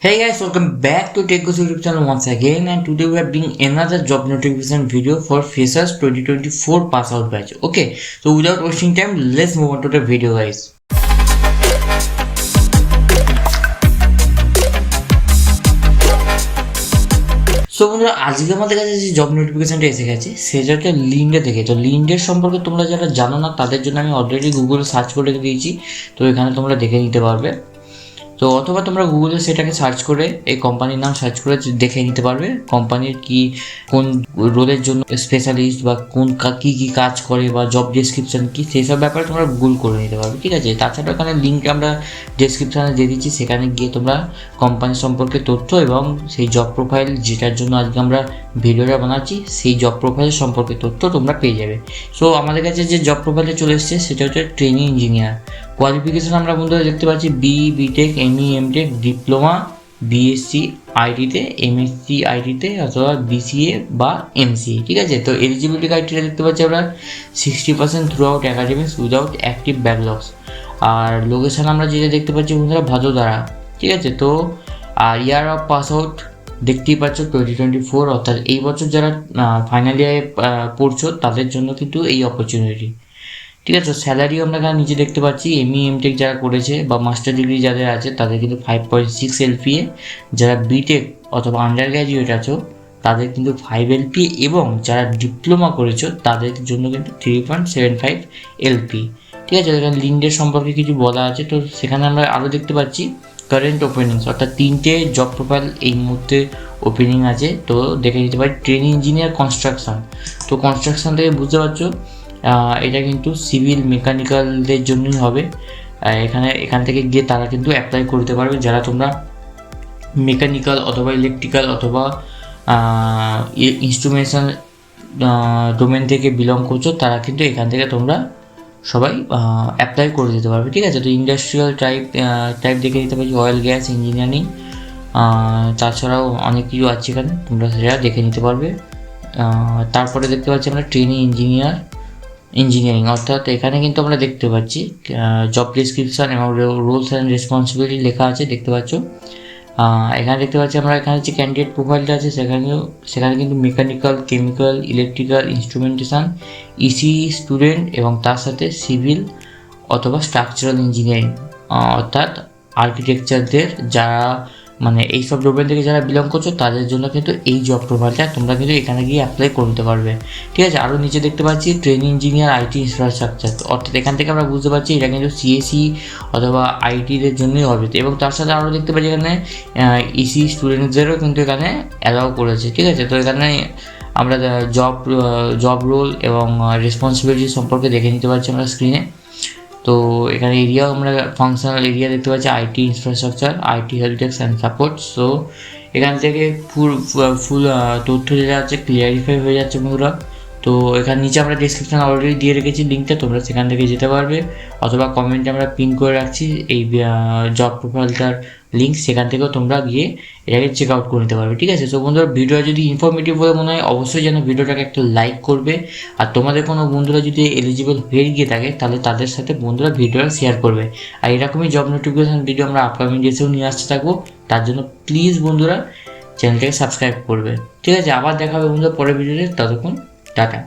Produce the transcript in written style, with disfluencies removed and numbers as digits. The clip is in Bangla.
Hey guys, welcome back to Ghosh YouTube channel once again, and today we are bringing another job notification video for Freshers 2024 pass out batch. Okay, so without wasting time, let's move on to the video, guys. So বন্ধুরা, আজকে আমাদের কাছে যে জব নোটিফিকেশনটা এসে গেছে সেটা হচ্ছে লিন্ডে থেকে। তো লিন্ডের সম্পর্কে তোমরা যারা জানো না তাদের জন্য আমি অলরেডি গুগলে সার্চ করে দিয়েছি, তো এখানে তোমরা দেখে নিতে পারবে। তো অথবা তোমরা গুগলে সেটাকে সার্চ করে এই কোম্পানির নাম সার্চ করে দেখে নিতে পারবে কোম্পানির কি কোন রোলের জন্য স্পেশালিস্ট বা কোন কী কী কাজ করে বা জব ডেসক্রিপশন কী সেই সব ব্যাপারে তোমরা গুগল করে নিতে পারবে, ঠিক আছে। তাছাড়া এখানে লিঙ্ক আমরা ডেসক্রিপশানে দিয়ে দিচ্ছি, সেখানে গিয়ে তোমরা কোম্পানি সম্পর্কে তথ্য এবং সেই জব প্রোফাইল যেটার জন্য আজকে আমরা ভিডিওটা বানাচ্ছি সেই জব প্রোফাইল সম্পর্কে তথ্য তোমরা পেয়ে যাবে। সো আমাদের কাছে যে জব প্রোফাইলটা চলে এসেছে সেটা হচ্ছে ট্রেনিং ইঞ্জিনিয়ার। কোয়ালিফিকেশন আমরা বন্ধুরা দেখতে পাচ্ছি বিটেক, এমটেক, ডিপ্লোমা, বিএসসি আইটিতে, এমএসসি আইটিতে অথবা বিসিএ বা এমসিএ, ঠিক আছে। তো এলিজিবিলিটি ক্রাইটেরিয়া দেখতে পাচ্ছি আমরা 60% throughout academics without active backlogs. আর লোকেশান আমরা যেটা দেখতে পাচ্ছি বন্ধুরা ভাদোদারা, ঠিক আছে। তো আর ইয়ার অফ পাস আউট দেখতেই পাচ্ছ 2024, অর্থাৎ এই বছর যারা ফাইনাল ইয়ারে পড়ছো তাদের জন্য কিন্তু এই অপরচুনিটি, ঠিক আছে। স্যালারিও আমরা এখানে নিচে দেখতে পাচ্ছি এমটেক যারা করেছে বা মাস্টার ডিগ্রি যাদের আছে তাদের কিন্তু 5.6 LPA, যারা বিটেক অথবা আন্ডার গ্র্যাজুয়েট আছো তাদের কিন্তু 5 LPA এবং যারা ডিপ্লোমা করেছো তাদের জন্য কিন্তু 3.75 LPA, ঠিক আছে। এখানে লিন্ডের সম্পর্কে কিছু বলা আছে, তো সেখানে আমরা আরও দেখতে পাচ্ছি কারেন্ট ওপেনিংস, অর্থাৎ 3টে জব প্রোফাইল এই মুহূর্তে ওপেনিং আছে। তো দেখে নিতে পারি ট্রেনিং ইঞ্জিনিয়ার কনস্ট্রাকশন। তো কনস্ট্রাকশন থেকে বুঝতে পারছো এটা কিন্তু সিভিল মেকানিক্যালদের জন্যই হবে। এখান থেকে গিয়ে তারা কিন্তু অ্যাপ্লাই করতে পারবে, যারা তোমরা মেকানিক্যাল অথবা ইলেকট্রিক্যাল অথবা ইনস্ট্রুমেন্টেশন ডোমেন থেকে বিলং করছো তারা কিন্তু এখান থেকে তোমরা সবাই অ্যাপ্লাই করে দিতে পারবে, ঠিক আছে। তো ইন্ডাস্ট্রিয়াল টাইপ দেখে দিতে পারছি অয়েল গ্যাস ইঞ্জিনিয়ারিং, তাছাড়াও অনেক কিছু আছে এখানে, তোমরা সেটা দেখে নিতে পারবে। তারপরে দেখতে পাচ্ছি আমরা ট্রেনিং ইঞ্জিনিয়ারিং, অর্থাৎ এখানে কিন্তু আমরা দেখতে পাচ্ছি জব ডেসক্রিপশান এবং রোলস অ্যান্ড রেসপন্সিবিলিটি লেখা আছে, দেখতে পাচ্ছ। এখানে দেখতে পাচ্ছি আমরা এখানে যে ক্যান্ডিডেট প্রোফাইলটা আছে সেখানে কিন্তু mechanical, chemical, electrical, instrumentation, EC student এবং তার সাথে সিভিল অথবা স্ট্রাকচারাল ইঞ্জিনিয়ারিং অর্থাৎ আর্কিটেকচারদের যারা মানে এইসব ডোমেন থেকে যারা বিলং করছো তাদের জন্য কিন্তু এই জব প্রোফাইলটা তোমরা কিন্তু এখানে গিয়ে অ্যাপ্লাই করতে পারবে, ঠিক আছে। আরও নিচে দেখতে পাচ্ছি ট্রেনিং ইঞ্জিনিয়ার আইটি ইনফ্রাস্ট্রাকচার, অর্থাৎ এখান থেকে আমরা বুঝতে পারছি এটা কিন্তু সিএসি অথবা আইটিদের জন্যই হবে। এবং তার সাথে আরও দেখতে পাচ্ছি এখানে ইসি স্টুডেন্টদেরও কিন্তু এখানে অ্যালাউ করেছে, ঠিক আছে। তো এখানে আমরা জব রোল এবং রেসপন্সিবিলিটি সম্পর্কে দেখে নিতে পারছি আমরা স্ক্রিনে। তো এখানে এরিয়াও আমরা ফাংশনাল এরিয়া দেখতে পাচ্ছি IT infrastructure, IT help desk and support. So এখান থেকে ফুল তথ্য যেটা আছে ক্লিয়ারিফাই হয়ে যাচ্ছে বন্ধুরা। তো এখানে নিচে আমরা ডিসক্রিপশানে অলরেডি দিয়ে রেখেছি লিঙ্কটা, তোমরা সেখান থেকে যেতে পারবে অথবা কমেন্টে আমরা পিন করে রাখছি এই জব প্রোফাইলটার লিঙ্ক, সেখান থেকেও তোমরা গিয়ে এটাকে চেক আউট করে নিতে পারবে, ঠিক আছে। তো বন্ধুরা, ভিডিও যদি ইনফরমেটিভ বলে মনে হয় অবশ্যই যেন ভিডিওটাকে একটা লাইক করবে, আর তোমাদের কোনো বন্ধুরা যদি এলিজিবল হয়ে গিয়ে থাকে তাহলে তাদের সাথে বন্ধুরা ভিডিওটা শেয়ার করবে। আর এরকমই জব নোটিফিকেশান ভিডিও আমরা আপকামিং ডেসেও নিয়ে আসতে থাকবো, তার জন্য প্লিজ বন্ধুরা চ্যানেলটাকে সাবস্ক্রাইব করবে, ঠিক আছে। আবার দেখা হবে বন্ধুরা পরের ভিডিওতে, ততক্ষণ টাটা।